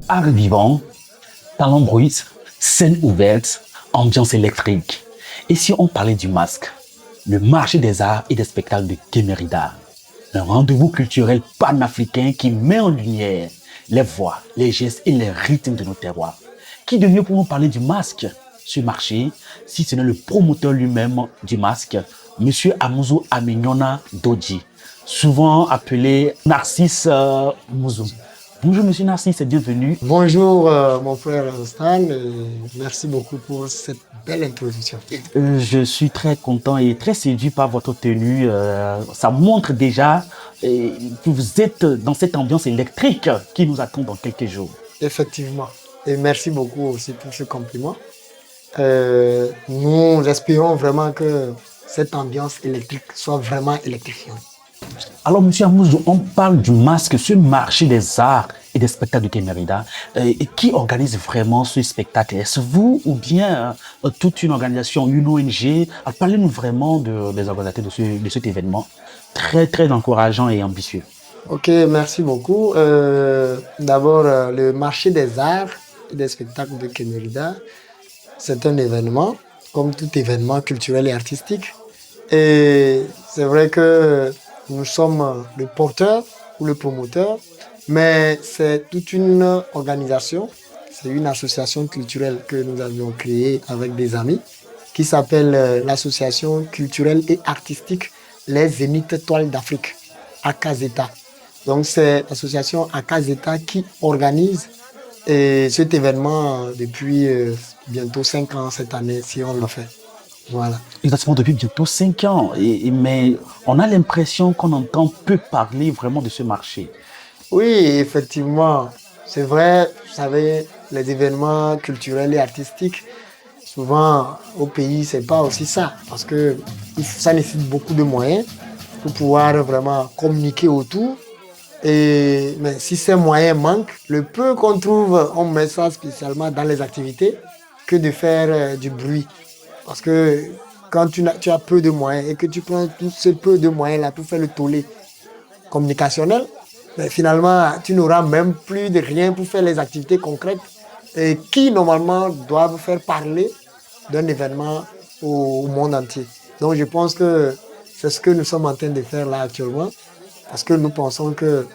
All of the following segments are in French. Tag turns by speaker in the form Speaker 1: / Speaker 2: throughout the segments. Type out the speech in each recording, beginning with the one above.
Speaker 1: Art vivant, talent brut, scène ouverte, ambiance électrique. Et si on parlait du masque, le marché des arts et des spectacles de Kemerida, un rendez-vous culturel panafricain qui met en lumière les voix, les gestes et les rythmes de nos terroirs. Qui de mieux pour nous parler du masque, ce marché, si ce n'est le promoteur lui-même du masque, Monsieur Amuzu Aminyona Doji, souvent appelé Narcisse Mouzou. Bonjour Monsieur Narcisse et bienvenue.
Speaker 2: Bonjour mon frère Stan, et merci beaucoup pour cette belle introduction.
Speaker 1: Je suis très content et très séduit par votre tenue. Ça montre déjà que vous êtes dans cette ambiance électrique qui nous attend dans quelques jours.
Speaker 2: Effectivement, et merci beaucoup aussi pour ce compliment. Nous espérons vraiment que cette ambiance électrique soit vraiment électrifiante.
Speaker 1: Alors, Monsieur Amouzou, on parle du masque, ce marché des arts et des spectacles de Kemerida. Et qui organise vraiment ce spectacle? Est-ce vous ou bien toute une organisation, une ONG? Parlez-nous vraiment des organisateurs de cet événement très, très encourageant et ambitieux.
Speaker 2: Ok, merci beaucoup. D'abord, le marché des arts et des spectacles de Kemerida, c'est un événement, comme tout événement culturel et artistique. Et c'est vrai que nous sommes le porteur ou le promoteur, mais c'est toute une organisation, c'est une association culturelle que nous avions créée avec des amis qui s'appelle l'association culturelle et artistique Les Zénith Toiles d'Afrique, AKZETA. Donc c'est l'association AKZETA qui organise cet événement depuis bientôt 5 ans cette année, si on le fait. Voilà.
Speaker 1: Exactement, depuis bientôt 5 ans. Mais on a l'impression qu'on entend peu parler vraiment de ce marché.
Speaker 2: Oui, effectivement, c'est vrai, vous savez, les événements culturels et artistiques, souvent au pays, c'est pas aussi ça, parce que ça nécessite beaucoup de moyens pour pouvoir vraiment communiquer autour. Mais si ces moyens manquent, le peu qu'on trouve, on met ça spécialement dans les activités que de faire du bruit. Parce que quand tu as peu de moyens et que tu prends tout ce peu de moyens-là pour faire le tollé communicationnel, mais finalement, tu n'auras même plus de rien pour faire les activités concrètes et qui, normalement, doivent faire parler d'un événement au monde entier. Donc, je pense que c'est ce que nous sommes en train de faire là actuellement parce que nous pensons que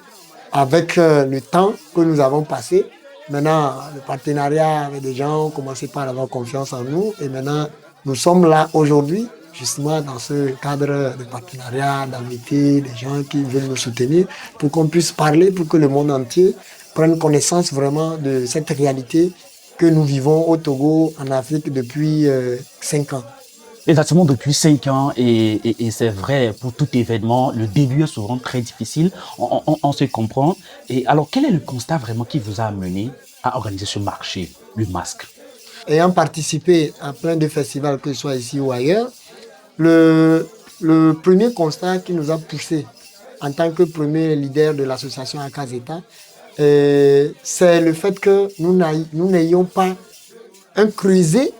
Speaker 2: avec le temps que nous avons passé, maintenant, le partenariat avec des gens ont commencé par avoir confiance en nous et maintenant, nous sommes là aujourd'hui, justement dans ce cadre de partenariat, d'amitié, des gens qui veulent nous soutenir pour qu'on puisse parler, pour que le monde entier prenne connaissance vraiment de cette réalité que nous vivons au Togo, en Afrique, depuis 5 ans.
Speaker 1: Exactement, depuis 5 ans, et c'est vrai, pour tout événement, le début est souvent très difficile, on se comprend. Et alors, quel est le constat vraiment qui vous a amené à organiser ce marché, le masque?
Speaker 2: Ayant participé à plein de festivals, que ce soit ici ou ailleurs, le premier constat qui nous a poussé en tant que premier leader de l'association Akazeta, c'est le fait que nous n'ayons pas un creuset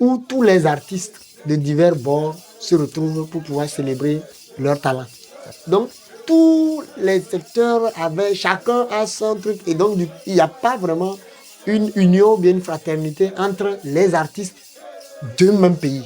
Speaker 2: où tous les artistes de divers bords se retrouvent pour pouvoir célébrer leur talent. Donc, tous les secteurs avaient, chacun a son truc. Et donc, il n'y a pas vraiment une union, bien une fraternité entre les artistes d'un même pays.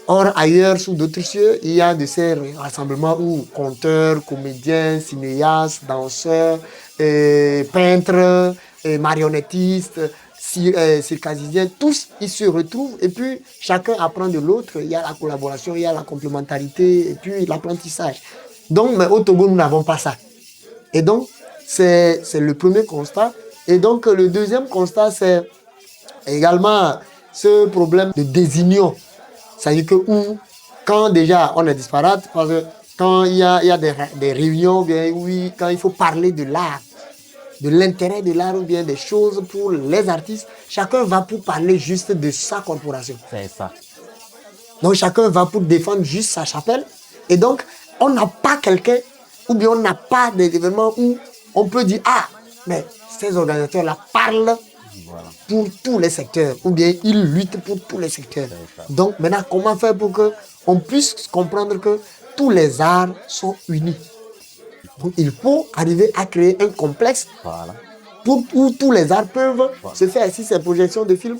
Speaker 2: Or, ailleurs, sous d'autres cieux, il y a de ces rassemblements où conteurs, comédiens, cinéastes, danseurs, peintres, marionnettistes, circassiens, tous, ils se retrouvent et puis chacun apprend de l'autre. Il y a la collaboration, il y a la complémentarité et puis l'apprentissage. Donc, mais au Togo, nous n'avons pas ça. Et donc, c'est le premier constat. Et donc, le deuxième constat, c'est également ce problème de désunion. C'est-à-dire que quand déjà on est disparate, parce que quand il y a des réunions, bien, oui, quand il faut parler de l'art, de l'intérêt de l'art ou bien des choses pour les artistes, chacun va pour parler juste de sa corporation.
Speaker 1: C'est ça.
Speaker 2: Donc chacun va pour défendre juste sa chapelle. Et donc, on n'a pas quelqu'un, ou bien on n'a pas d'événement où on peut dire, ah, mais ces organisateurs-là parlent pour tous les secteurs, ou bien ils luttent pour tous les secteurs. Donc maintenant, comment faire pour qu'on puisse comprendre que tous les arts sont unis? Donc il faut arriver à créer un complexe où tous les arts peuvent se faire. Si c'est projection de films,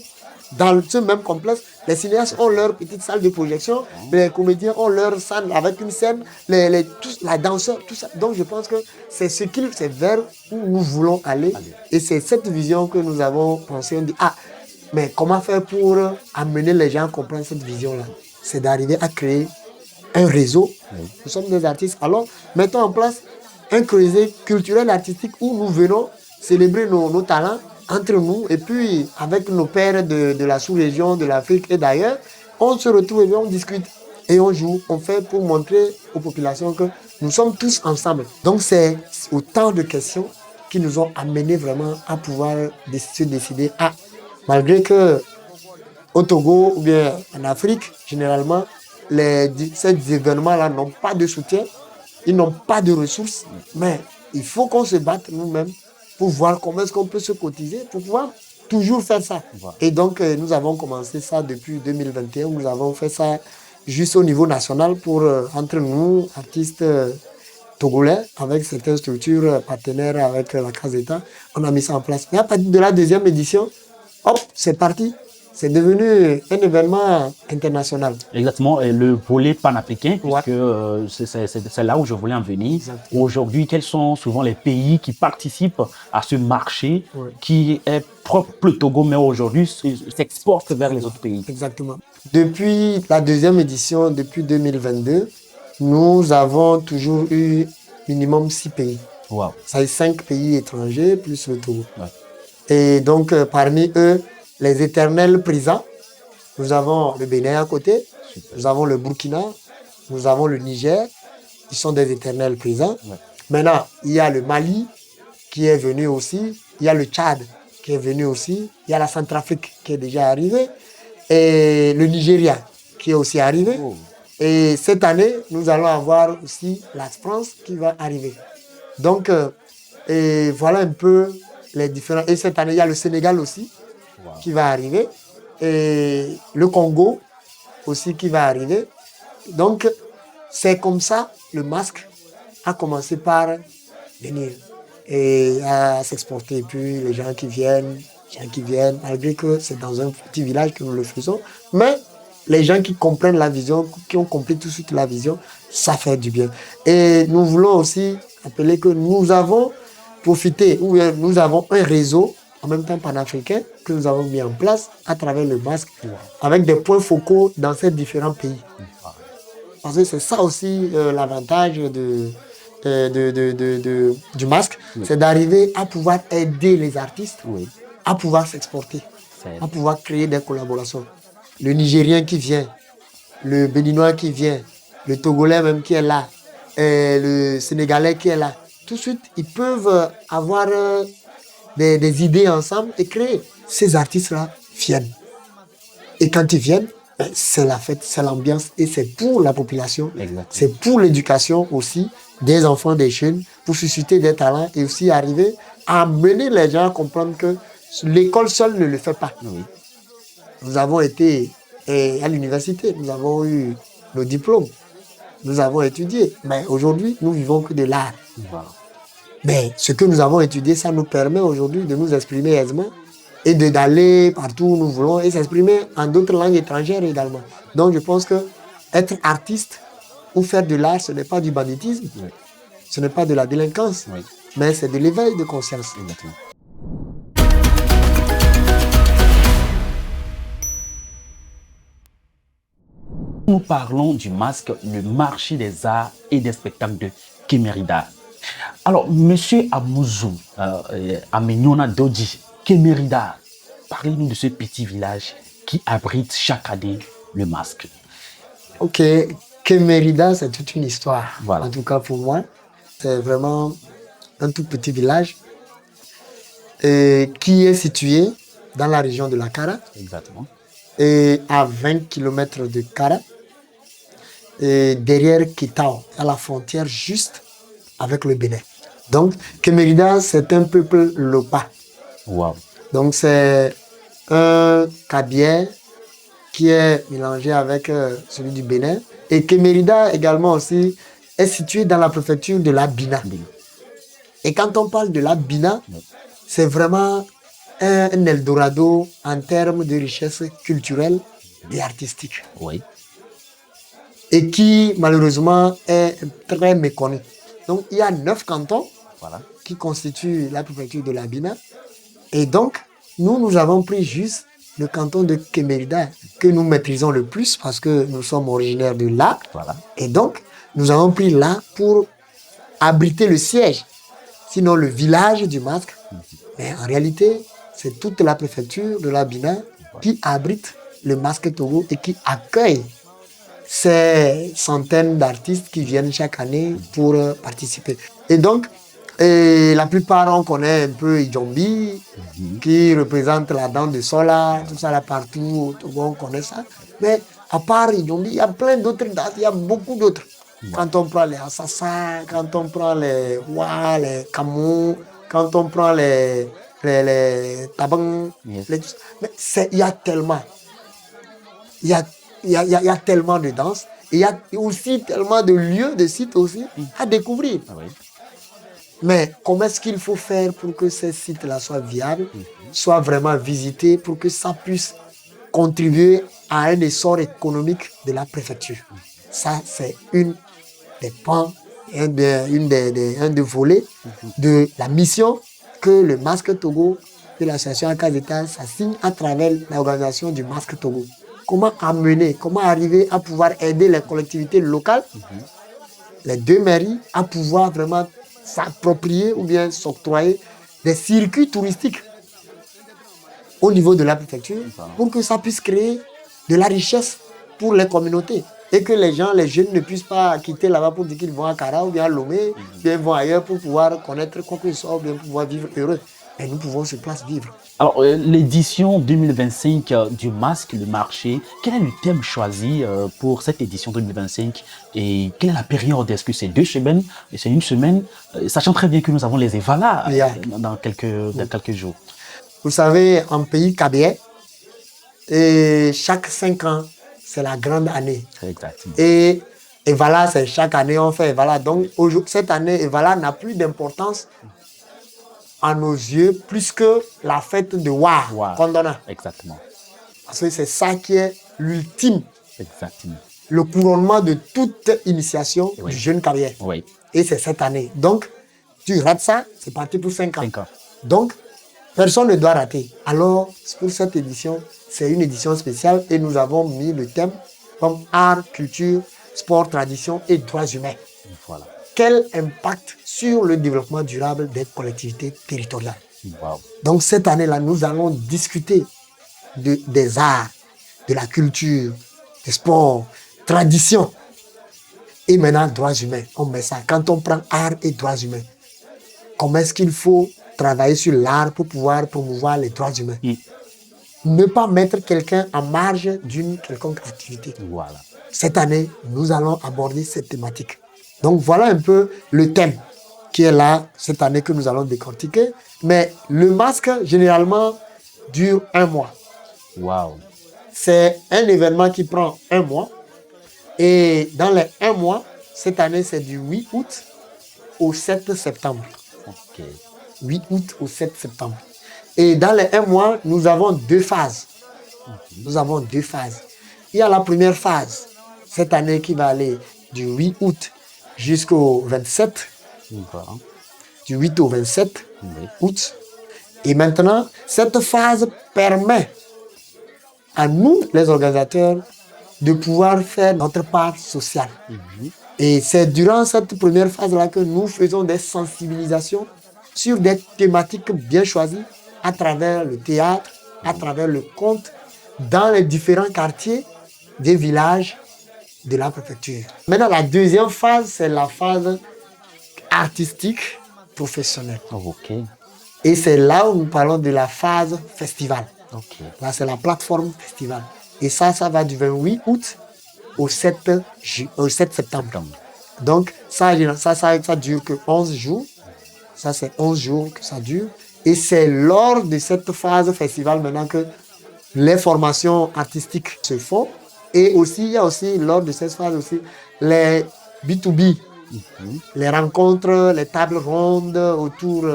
Speaker 2: dans ce même complexe, les cinéastes ont leur petite salle de projection, les comédiens ont leur salle avec une scène, tous, la danseurs, tout ça. Donc je pense que c'est vers où nous voulons aller. Et c'est cette vision que nous avons pensé. On dit, mais comment faire pour amener les gens à comprendre cette vision-là? C'est d'arriver à créer un réseau. Nous sommes des artistes. Alors, mettons en place un creuset culturel artistique où nous venons célébrer nos talents entre nous, et puis avec nos pairs de la sous-région, de l'Afrique et d'ailleurs, on se retrouve et on discute et on joue, on fait pour montrer aux populations que nous sommes tous ensemble. Donc c'est autant de questions qui nous ont amenés vraiment à pouvoir se décider à, malgré que au Togo ou bien en Afrique, généralement, ces événements-là n'ont pas de soutien, ils n'ont pas de ressources, mais il faut qu'on se batte nous-mêmes pour voir comment est-ce qu'on peut se cotiser pour pouvoir toujours faire ça. Voilà. Et donc, nous avons commencé ça depuis 2021. Nous avons fait ça juste au niveau national pour, entre nous, artistes togolais, avec certaines structures partenaires avec la Caseta. On a mis ça en place. Et à partir de la deuxième édition, hop, c'est parti. C'est devenu un événement international.
Speaker 1: Exactement, et le volet panafricain, puisque c'est là où je voulais en venir. Aujourd'hui, quels sont souvent les pays qui participent à ce marché qui est propre au Togo, mais aujourd'hui s'exporte vers les autres pays?
Speaker 2: Exactement. Depuis la deuxième édition, depuis 2022, nous avons toujours eu minimum 6 pays.
Speaker 1: Wow.
Speaker 2: Ça est 5 pays étrangers plus le Togo. Et donc, parmi eux, les éternels présents, nous avons le Bénin à côté, nous avons le Burkina, nous avons le Niger, qui sont des éternels présents. Maintenant, il y a le Mali qui est venu aussi, il y a le Tchad qui est venu aussi, il y a la Centrafrique qui est déjà arrivée, et le Nigeria qui est aussi arrivé. Et cette année, nous allons avoir aussi la France qui va arriver. Donc, et voilà un peu les différents. Et cette année, il y a le Sénégal aussi qui va arriver, et le Congo aussi qui va arriver. Donc, c'est comme ça, le masque a commencé par venir et à s'exporter. Et puis, les gens qui viennent, malgré que c'est dans un petit village que nous le faisons, mais les gens qui comprennent la vision, qui ont compris tout de suite la vision, ça fait du bien. Et nous voulons aussi rappeler que nous avons profité, ou nous avons un réseau en même temps panafricain que nous avons mis en place à travers le masque, avec des points focaux dans ces différents pays. Parce que c'est ça aussi l'avantage du masque, c'est d'arriver à pouvoir aider les artistes à pouvoir s'exporter, à pouvoir créer des collaborations. Le Nigérien qui vient, le Béninois qui vient, le Togolais même qui est là, et le Sénégalais qui est là, tout de suite, ils peuvent avoir des idées ensemble et créer. Ces artistes-là viennent. Et quand ils viennent, c'est la fête, c'est l'ambiance et c'est pour la population. Exactement. C'est pour l'éducation aussi des enfants, des jeunes, pour susciter des talents et aussi arriver à amener les gens à comprendre que l'école seule ne le fait pas. Nous avons été à l'université, nous avons eu nos diplômes, nous avons étudié, mais aujourd'hui, nous vivons que de l'art. Mais ce que nous avons étudié, ça nous permet aujourd'hui de nous exprimer aisément et d'aller partout où nous voulons et s'exprimer en d'autres langues étrangères également. Donc je pense que être artiste ou faire de l'art, ce n'est pas du banditisme, ce n'est pas de la délinquance, mais c'est de l'éveil de conscience. Exactement.
Speaker 1: Nous parlons du masque, le marché des arts et des spectacles de Kémérida. Alors, monsieur Amouzou, Amenyona Dodji, Kémérida, parlez-nous de ce petit village qui abrite chaque année le masque.
Speaker 2: Ok, Kémérida, c'est toute une histoire. Voilà. En tout cas pour moi, c'est vraiment un tout petit village qui est situé dans la région de la Kara.
Speaker 1: Exactement.
Speaker 2: Et à 20 km de Kara, et derrière Kitao, à la frontière juste avec le Bénin. Donc, Kémérida, c'est un peuple Lopa.
Speaker 1: Wow.
Speaker 2: Donc, c'est un Kabien qui est mélangé avec celui du Bénin. Et Kémérida également aussi est situé dans la préfecture de la Bina. Et quand on parle de la Bina, c'est vraiment un Eldorado en termes de richesse culturelle et artistique.
Speaker 1: Oui.
Speaker 2: Et qui, malheureusement, est très méconnu. Donc, il y a 9 cantons
Speaker 1: Voilà.
Speaker 2: qui constituent la préfecture de la Bina. Et donc, nous avons pris juste le canton de Kémérida, que nous maîtrisons le plus parce que nous sommes originaires de là.
Speaker 1: Voilà.
Speaker 2: Et donc, nous avons pris là pour abriter le siège, sinon le village du masque. Mais en réalité, c'est toute la préfecture de la Bina qui abrite le masque Togo et qui accueille ces centaines d'artistes qui viennent chaque année pour participer. Et donc, la plupart, on connaît un peu Idjombi, qui représente la danse de Sola, tout ça là partout, au Togo, on connaît ça. Mais à part Idjombi, il y a plein d'autres danses, il y a beaucoup d'autres. Quand on prend les Assassa, quand on prend les Wa, les Kamou, quand on prend les Tabang,
Speaker 1: Yes.
Speaker 2: mais il y a tellement. Il y a tellement de danse. Et il y a aussi tellement de lieux, de sites aussi à découvrir.
Speaker 1: Ah oui.
Speaker 2: Mais comment est-ce qu'il faut faire pour que ces sites-là soient viables, soient vraiment visités, pour que ça puisse contribuer à un essor économique de la préfecture? Ça, c'est une des pans, un des volets de la mission que le Masque Togo de l'association Akazeta s'assigne à travers l'organisation du Masque Togo. Comment amener, comment arriver à pouvoir aider les collectivités locales, les deux mairies, à pouvoir vraiment s'approprier ou bien s'octroyer des circuits touristiques au niveau de la préfecture pour que ça puisse créer de la richesse pour les communautés et que les gens, les jeunes ne puissent pas quitter là-bas pour dire qu'ils vont à Kara ou bien à Lomé, bien vont ailleurs pour pouvoir connaître quoi que ce soit ou bien pouvoir vivre heureux. Mais nous pouvons sur place vivre.
Speaker 1: Alors, l'édition 2025 du masque, le marché, quel est le thème choisi pour cette édition 2025 et quelle est la période? Est-ce que c'est 2 semaines? C'est une semaine? Sachant très bien que nous avons les Evala dans quelques jours.
Speaker 2: Vous savez, en pays kabé, et chaque 5 ans, c'est la grande année.
Speaker 1: Exactement.
Speaker 2: Et voilà, c'est chaque année on fait Evala. Donc cette année, Evala n'a plus d'importance à nos yeux plus que la fête de Wa, Kondona.
Speaker 1: Exactement.
Speaker 2: Parce que c'est ça qui est l'ultime,
Speaker 1: Exactement.
Speaker 2: le couronnement de toute initiation
Speaker 1: Oui.
Speaker 2: du jeune carrière.
Speaker 1: Oui.
Speaker 2: Et c'est cette année. Donc, tu rates ça, c'est parti pour 5 ans.
Speaker 1: 5 ans.
Speaker 2: Donc, personne ne doit rater. Alors, pour cette édition, c'est une édition spéciale et nous avons mis le thème comme art, culture, sport, tradition et droits humains.
Speaker 1: Voilà.
Speaker 2: Quel impact sur le développement durable des collectivités territoriales?
Speaker 1: Wow.
Speaker 2: Donc, cette année-là, nous allons discuter des arts, de la culture, des sports, tradition. Et maintenant, droits humains. On met ça. Quand on prend art et droits humains, comment est-ce qu'il faut travailler sur l'art pour pouvoir promouvoir les droits humains? Ne pas mettre quelqu'un en marge d'une quelconque activité.
Speaker 1: Voilà.
Speaker 2: Cette année, nous allons aborder cette thématique. Donc voilà un peu le thème qui est là cette année que nous allons décortiquer. Mais le masque, généralement, dure 1 mois.
Speaker 1: Wow.
Speaker 2: C'est un événement qui prend 1 mois. Et dans les 1 mois, cette année, c'est du 8 août au 7 septembre.
Speaker 1: Ok.
Speaker 2: 8 août au 7 septembre. Et dans les 1 mois, nous avons 2 phases. Nous avons 2 phases. Il y a la première phase, cette année qui va aller du 8 août jusqu'au 27.
Speaker 1: Voilà.
Speaker 2: Du 8 au 27
Speaker 1: Oui.
Speaker 2: août. Et maintenant, cette phase permet à nous, les organisateurs, de pouvoir faire notre part sociale. Et c'est durant cette première phase-là que nous faisons des sensibilisations sur des thématiques bien choisies à travers le théâtre, à travers le conte, dans les différents quartiers des villages de la préfecture. Maintenant, la deuxième phase, c'est la phase artistique professionnelle.
Speaker 1: Ok.
Speaker 2: Et c'est là où nous parlons de la phase festival.
Speaker 1: Ok.
Speaker 2: Là, c'est la plateforme festival. Et ça va du 28 août au 7 septembre. Donc, ça dure que 11 jours. Ça, c'est 11 jours que ça dure. Et c'est lors de cette phase festival maintenant que les formations artistiques se font. Et aussi, il y a aussi, lors de cette phase aussi, les B2B, les rencontres, les tables rondes autour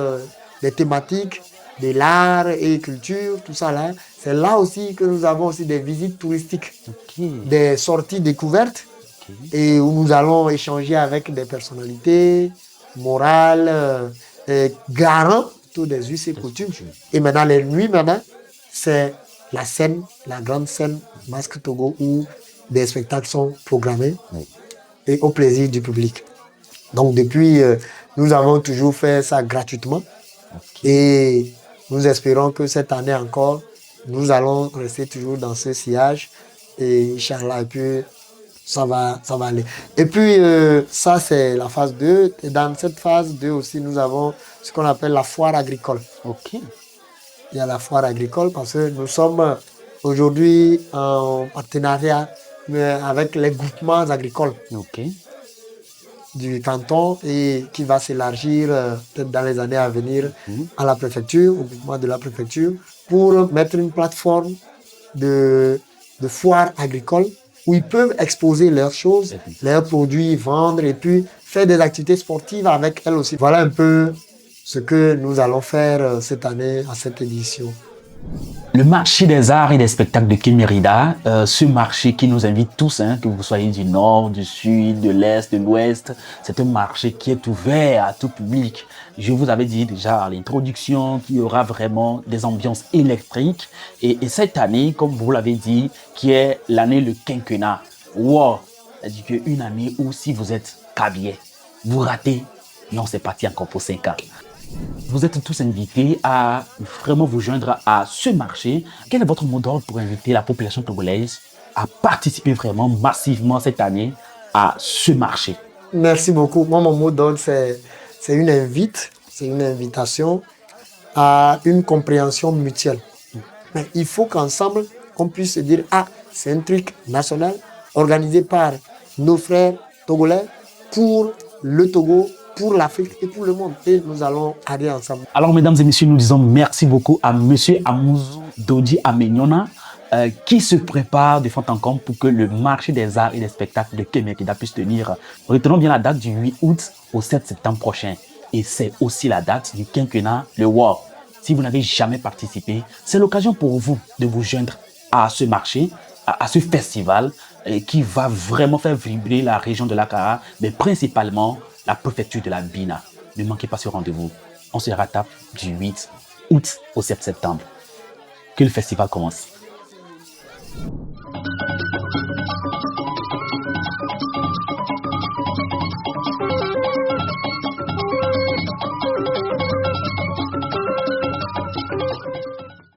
Speaker 2: des thématiques de l'art et culture, tout ça là. C'est là aussi que nous avons aussi des visites touristiques, des sorties découvertes et où nous allons échanger avec des personnalités morales, garants tous des us et coutumes. Et maintenant, les nuits, maintenant, c'est la scène, la grande scène Masque Togo où des spectacles sont programmés et au plaisir du public. Donc, depuis, nous avons toujours fait ça gratuitement et nous espérons que cette année encore, nous allons rester toujours dans ce sillage et Inch'Allah, et puis ça va aller. Et puis, ça, c'est la phase 2. Et dans cette phase 2 aussi, nous avons ce qu'on appelle la foire agricole.
Speaker 1: Ok.
Speaker 2: Il y a la foire agricole parce que nous sommes aujourd'hui en partenariat avec les groupements agricoles du canton et qui va s'élargir peut-être dans les années à venir à la préfecture, au groupement de la préfecture, pour mettre une plateforme de foire agricole où ils peuvent exposer leurs choses, leurs produits, vendre et puis faire des activités sportives avec elles aussi. Voilà un peu ce que nous allons faire cette année à cette édition.
Speaker 1: Le marché des arts et des spectacles de Kémérida, ce marché qui nous invite tous, hein, que vous soyez du nord, du sud, de l'est, de l'ouest, c'est un marché qui est ouvert à tout public. Je vous avais dit déjà à l'introduction qu'il y aura vraiment des ambiances électriques. Et cette année, comme vous l'avez dit, qui est l'année le quinquennat. Wow! C'est-à-dire qu'une année où si vous êtes cabier, vous ratez, non, c'est parti encore pour 5 ans. Vous êtes tous invités à vraiment vous joindre à ce marché. Quel est votre mot d'ordre pour inviter la population togolaise à participer vraiment massivement cette année à ce marché?
Speaker 2: Merci beaucoup. Moi, mon mot d'ordre, c'est une invitation à une compréhension mutuelle. Mais il faut qu'ensemble, on puisse se dire, ah, c'est un truc national organisé par nos frères togolais pour le Togo, pour l'Afrique et pour le monde. Et nous allons aller ensemble.
Speaker 1: Alors, mesdames et messieurs, nous disons merci beaucoup à monsieur Amouzou Dodi Amenyona qui se prépare de fond en comble pour que le marché des arts et des spectacles de Kémérida puisse tenir. Retenons bien la date du 8 août au 7 septembre prochain. Et c'est aussi la date du quinquennat, le WAR. Si vous n'avez jamais participé, c'est l'occasion pour vous de vous joindre à ce marché, à ce festival qui va vraiment faire vibrer la région de l'Akara, mais principalement la préfecture de la Bina. Ne manquez pas ce rendez-vous. On se rattrape du 8 août au 7 septembre. Que le festival commence.